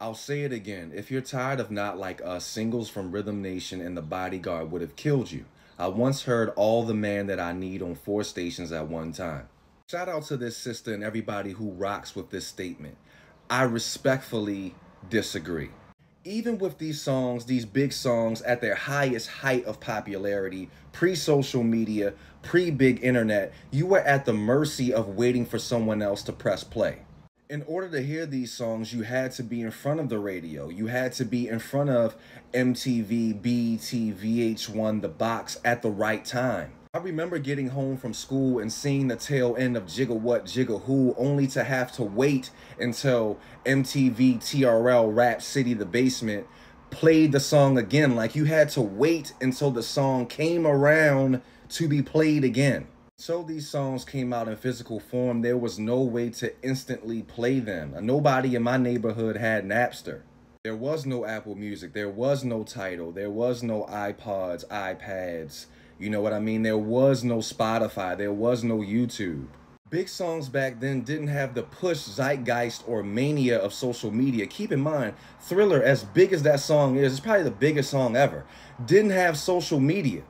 I'll say it again. If you're tired of Not Like Us, singles from Rhythm Nation and The Bodyguard would have killed you. I once heard All the Man That I Need on 4 stations at one time. Shout out to this sister and everybody who rocks with this statement. I respectfully disagree. Even with these songs, these big songs at their highest height of popularity, pre-social media, pre-big internet, you were at the mercy of waiting for someone else to press play. In order to hear these songs, you had to be in front of the radio. You had to be in front of MTV, BET, VH1, The Box at the right time. I remember getting home from school and seeing the tail end of Jigga What, Jigga Who, only to have to wait until MTV, TRL, Rap City, The Basement played the song again. Like, you had to wait until the song came around to be played again. So these songs came out in physical form, there was no way to instantly play them. Nobody in my neighborhood had Napster. There was no Apple Music, there was no Tidal, there was no iPods, iPads. You know what I mean? There was no Spotify, there was no YouTube. Big songs back then didn't have the push, zeitgeist, or mania of social media. Keep in mind, Thriller, as big as that song is, it's probably the biggest song ever, didn't have social media.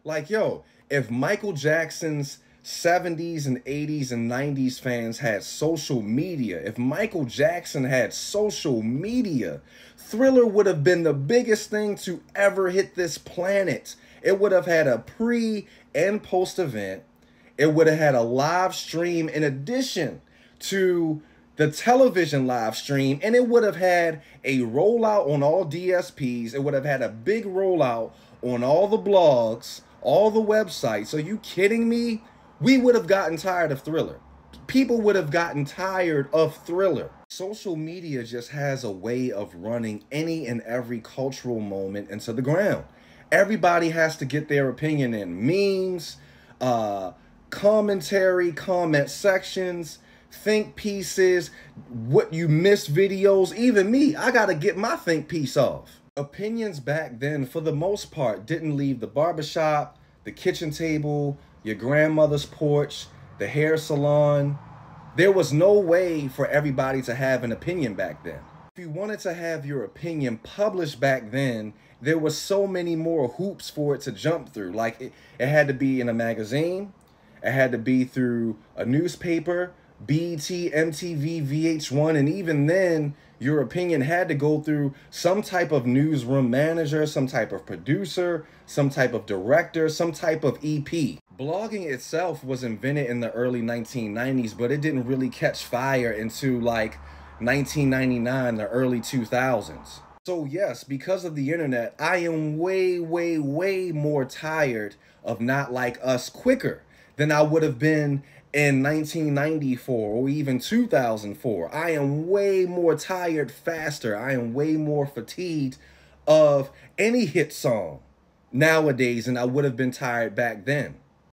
Like, yo, if Michael Jackson's 70s and 80s and 90s fans had social media, if Michael Jackson had social media, Thriller would have been the biggest thing to ever hit this planet. It would have had a pre and post event. It would have had a live stream in addition to the television live stream, and it would have had a rollout on all DSPs. It would have had a big rollout on all the blogs, all the websites. Are you kidding me? We would have gotten tired of Thriller. People would have gotten tired of Thriller. Social media just has a way of running any and every cultural moment into the ground. Everybody has to get their opinion in. Memes, commentary, comment sections, think pieces, what you missed videos. Even me, I gotta get my think piece off. Opinions back then, for the most part, didn't leave the barbershop, the kitchen table, your grandmother's porch, the hair salon. There was no way for everybody to have an opinion back then. If you wanted to have your opinion published back then, there were so many more hoops for it to jump through. Like, it had to be in a magazine, it had to be through a newspaper, BET, MTV, VH1, and even then, your opinion had to go through some type of newsroom manager, some type of producer, some type of director, some type of EP. Blogging itself was invented in the early 1990s, but it didn't really catch fire into like 1999, the early 2000s. So yes, because of the internet, I am way, way, way more tired of Not Like Us quicker than I would have been in 1994 or even 2004. I am way more tired faster. I am way more fatigued of any hit song nowadays than I would have been tired back then.